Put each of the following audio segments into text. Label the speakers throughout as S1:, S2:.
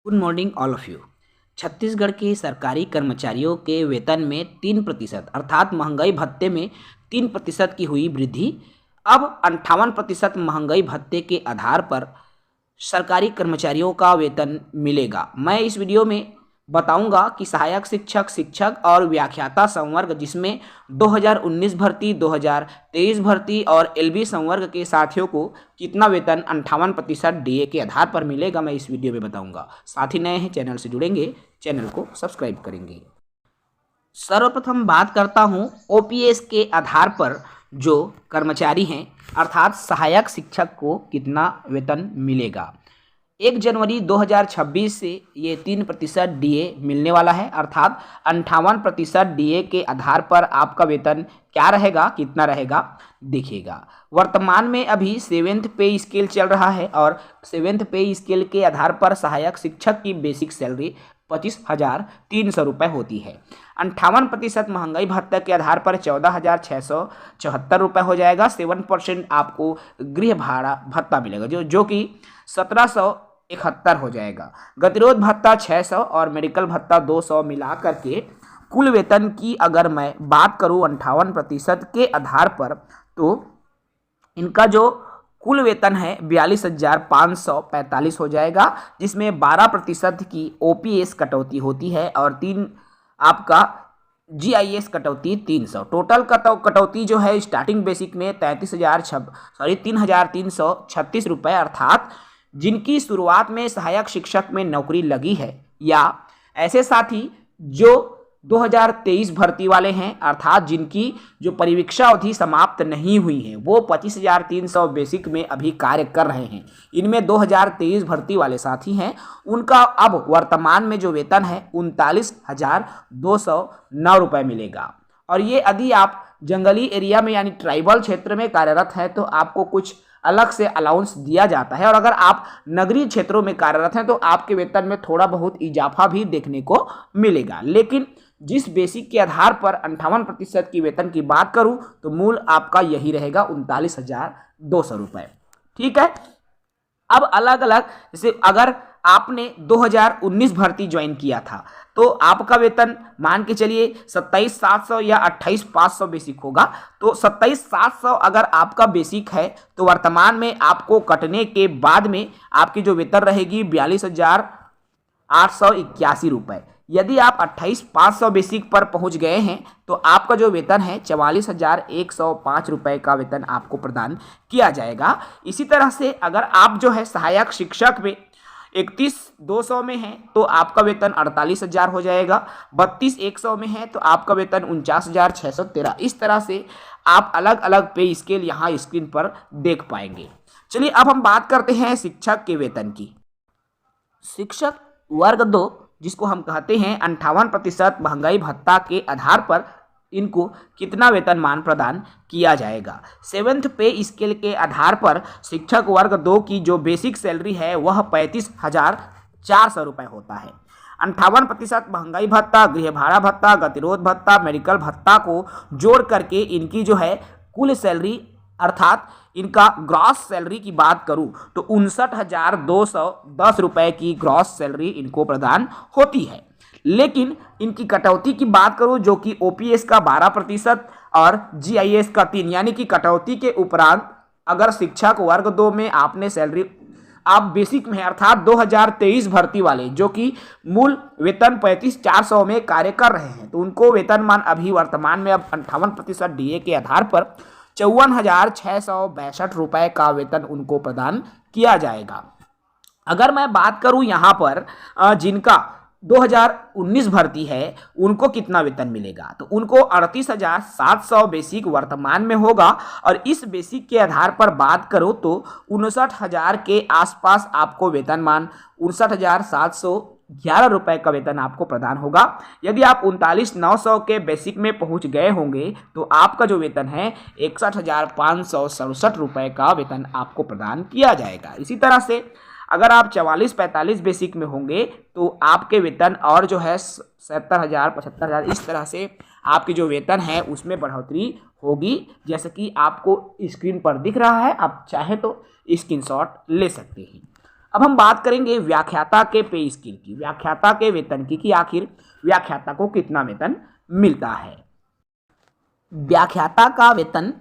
S1: Good morning all of you. Chhattisgarh के सरकारी कर्मचारियों के वेतन में 3% अर्थात महंगाई भत्ते में 3% की हुई वृद्धि। अब 58% महंगाई भत्ते के आधार पर सरकारी कर्मचारियों का वेतन मिलेगा। मैं इस वीडियो में बताऊंगा कि सहायक शिक्षक, शिक्षक और व्याख्याता संवर्ग जिसमें 2019 भर्ती, 2023 भर्ती और एलबी संवर्ग के साथियों को कितना वेतन 58% डीए के आधार पर मिलेगा, मैं इस वीडियो में बताऊंगा। साथ ही नए हैं चैनल से जुड़ेंगे, चैनल को सब्सक्राइब करेंगे। सर्वप्रथम बात करता हूं ओपीएस के आधार पर जो कर्मचारी हैं अर्थात सहायक शिक्षक को कितना वेतन मिलेगा। 1 जनवरी 2026 से ये 3% डीए मिलने वाला है अर्थात 58% डीए के आधार पर आपका वेतन क्या रहेगा, कितना रहेगा देखिएगा। वर्तमान में अभी 7th पे स्केल चल रहा है और 7th पे स्केल के आधार पर सहायक शिक्षक की बेसिक सैलरी 25,300 रुपये होती है। 58% महंगाई भत्ता के आधार पर 14,674 रुपये हो जाएगा। 7% आपको गृह भाड़ा भत्ता मिलेगा जो कि 1771 हो जाएगा। गतिरोध भत्ता 600 और मेडिकल भत्ता 200 मिला करके कुल वेतन की अगर मैं बात करूं 58% के आधार पर तो इनका जो कुल वेतन है 42,545 हो जाएगा, जिसमें 12% की ओपीएस कटौती होती है और 3 आपका जीआईएस कटौती 300। टोटल कटौती जो है स्टार्टिंग बेसिक में 3,336 रुपये अर्थात जिनकी शुरुआत में सहायक शिक्षक में नौकरी लगी है या ऐसे साथी जो 2023 भर्ती वाले हैं अर्थात जिनकी जो परिवीक्षा अवधि समाप्त नहीं हुई है वो 25,300 बेसिक में अभी कार्य कर रहे हैं। इनमें 2023 भर्ती वाले साथी हैं, उनका अब वर्तमान में जो वेतन है 39,209 रुपये मिलेगा। और ये यदि आप जंगली एरिया में यानी ट्राइबल क्षेत्र में कार्यरत हैं तो आपको कुछ अलग से अलाउंस दिया जाता है और अगर आप नगरीय क्षेत्रों में कार्यरत हैं तो आपके वेतन में थोड़ा बहुत इजाफा भी देखने को मिलेगा। लेकिन जिस बेसिक के आधार पर 58% की वेतन की बात करूं तो मूल आपका यही रहेगा 39,200 रुपये। ठीक है। अब अलग अलग जैसे अगर आपने 2019 भर्ती ज्वाइन किया था तो आपका वेतन मान के चलिए 27,700 या 28,500 बेसिक होगा। तो 27,700 अगर आपका बेसिक है तो वर्तमान में आपको कटने के बाद में आपकी जो वेतन रहेगी 42,881 रुपये। यदि आप 28,500 बेसिक पर पहुंच गए हैं तो आपका जो वेतन है 44,105 रुपये का वेतन आपको प्रदान किया जाएगा। इसी तरह से अगर आप जो है सहायक शिक्षक में 31,200 में है तो आपका वेतन 48,000 हो जाएगा। 32,100 में है तो आपका वेतन 49,613। इस तरह से आप अलग अलग पे स्केल यहाँ स्क्रीन पर देख पाएंगे। चलिए अब हम बात करते हैं शिक्षक के वेतन की। शिक्षक वर्ग 2 जिसको हम कहते हैं 58% महंगाई भत्ता के आधार पर इनको कितना वेतनमान प्रदान किया जाएगा। 7th पे स्केल के आधार पर शिक्षक वर्ग 2 की जो बेसिक सैलरी है वह 35,400 रुपये होता है। 58% महंगाई भत्ता, गृह भाड़ा भत्ता, गतिरोध भत्ता, मेडिकल भत्ता को जोड़ करके इनकी जो है कुल सैलरी अर्थात इनका ग्रॉस सैलरी की बात करूं तो 59,210 रुपये की ग्रॉस सैलरी इनको प्रदान होती है। लेकिन इनकी कटौती की बात करूं जो कि ओपीएस का 12% और जीआईएस का 3 यानी कि कटौती के उपरांत अगर शिक्षक वर्ग 2 में आपने सैलरी आप बेसिक में अर्थात 2023 भर्ती वाले जो कि मूल वेतन 35,400 में कार्य कर रहे हैं तो उनको वेतनमान अभी वर्तमान में अब 58% डीए के आधार पर 54,662 रुपये का वेतन उनको प्रदान किया जाएगा। अगर मैं बात करूं यहाँ पर जिनका 2019 भर्ती है उनको कितना वेतन मिलेगा तो उनको 38,700 बेसिक वर्तमान में होगा और इस बेसिक के आधार पर बात करो तो 59,000 के आसपास आपको वेतनमान 59,711 रुपये का वेतन आपको प्रदान होगा। यदि आप 39,900 के बेसिक में पहुंच गए होंगे तो आपका जो वेतन है 61,567 रुपये का वेतन आपको प्रदान किया जाएगा। इसी तरह से अगर आप 44-45 बेसिक में होंगे तो आपके वेतन और जो है 70,000 75,000 इस तरह से आपकी जो वेतन है उसमें बढ़ोतरी होगी, जैसे कि आपको स्क्रीन पर दिख रहा है। आप चाहे तो स्क्रीनशॉट ले सकते हैं। अब हम बात करेंगे व्याख्याता के पे स्केल की, व्याख्याता के वेतन की, कि आखिर व्याख्याता को कितना वेतन मिलता है। व्याख्याता का वेतन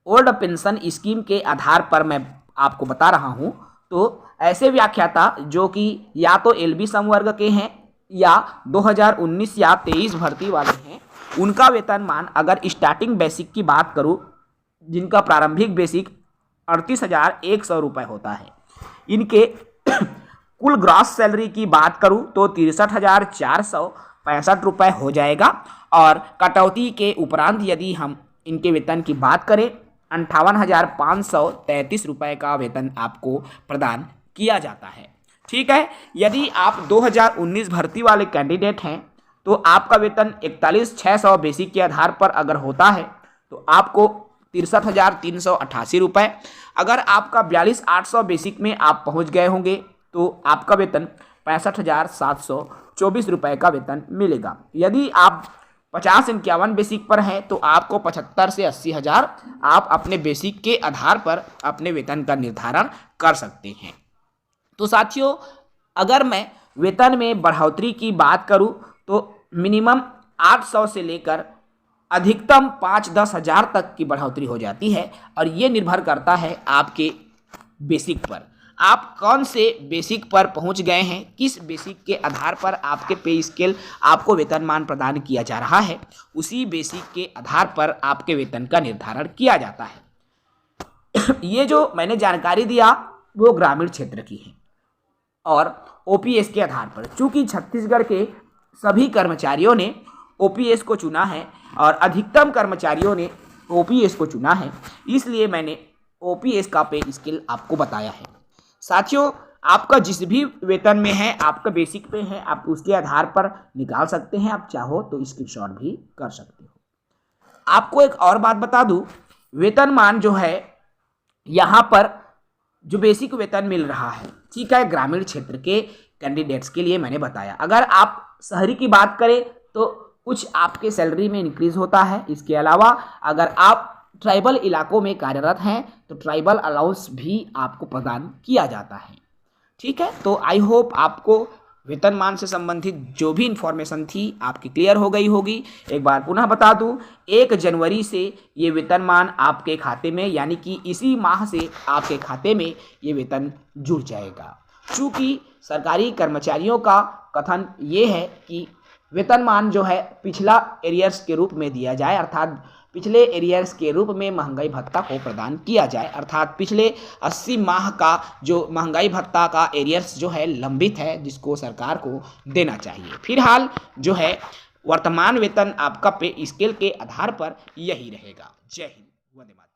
S1: ओल्ड पेंशन स्कीम के आधार पर मैं आपको बता रहा हूं। तो ऐसे व्याख्याता जो कि या तो एलबी संवर्ग के हैं या 2019 या 23 भर्ती वाले हैं, उनका वेतनमान अगर स्टार्टिंग बेसिक की बात करूं, जिनका प्रारंभिक बेसिक 38,100 रुपये होता है, इनके कुल ग्रॉस सैलरी की बात करूं तो 63,465 रुपये हो जाएगा। और कटौती के उपरांत यदि हम इनके वेतन की बात करें, 58,533 रुपये का वेतन आपको प्रदान किया जाता है। ठीक है, यदि आप 2019 भर्ती वाले कैंडिडेट हैं तो आपका वेतन 41,600 बेसिक के आधार पर अगर होता है तो आपको 63,388 रुपये। अगर आपका 42,800 बेसिक में आप पहुंच गए होंगे तो आपका वेतन 65,724 रुपये का वेतन मिलेगा। यदि आप 50-51 बेसिक पर हैं तो आपको 75 से 80,000 आप अपने बेसिक के आधार पर अपने वेतन का निर्धारण कर सकते हैं। तो साथियों, अगर मैं वेतन में बढ़ोतरी की बात करूं तो मिनिमम 800 से लेकर अधिकतम 5-10 हज़ार तक की बढ़ोतरी हो जाती है, और ये निर्भर करता है आपके बेसिक पर। आप कौन से बेसिक पर पहुंच गए हैं, किस बेसिक के आधार पर आपके पे स्केल आपको वेतनमान प्रदान किया जा रहा है, उसी बेसिक के आधार पर आपके वेतन का निर्धारण किया जाता है। ये जो मैंने जानकारी दिया वो ग्रामीण क्षेत्र की है और ओपीएस के आधार पर। चूंकि छत्तीसगढ़ के सभी कर्मचारियों ने ओपीएस को चुना है और अधिकतम कर्मचारियों ने ओपीएस को चुना है, इसलिए मैंने ओपीएस का पे स्केल आपको बताया है। साथियों, आपका जिस भी वेतन में है, आपका बेसिक पे है, आप उसके आधार पर निकाल सकते हैं। आप चाहो तो स्क्रीनशॉट भी कर सकते हो। आपको एक और बात बता दूं, वेतनमान जो है यहाँ पर जो बेसिक वेतन मिल रहा है, ठीक है, ग्रामीण क्षेत्र के कैंडिडेट्स के लिए मैंने बताया। अगर आप शहरी की बात करें तो कुछ आपके सैलरी में इंक्रीज होता है। इसके अलावा अगर आप ट्राइबल इलाकों में कार्यरत हैं तो ट्राइबल अलाउंस भी आपको प्रदान किया जाता है। ठीक है, तो आई होप आपको वेतनमान से संबंधित जो भी इंफॉर्मेशन थी आपकी क्लियर हो गई होगी। एक बार पुनः बता दूं, 1 जनवरी से ये वेतनमान आपके खाते में, यानी कि इसी माह से आपके खाते में ये वेतन जुड़ जाएगा। चूँकि सरकारी कर्मचारियों का कथन ये है कि वेतनमान जो है पिछला एरियर्स के रूप में दिया जाए, अर्थात पिछले एरियर्स के रूप में महंगाई भत्ता को प्रदान किया जाए, अर्थात पिछले 80 माह का जो महंगाई भत्ता का एरियर्स जो है लंबित है, जिसको सरकार को देना चाहिए। फिलहाल जो है वर्तमान वेतन आपका पे स्केल के आधार पर यही रहेगा। जय हिंद, वंदे मातरम।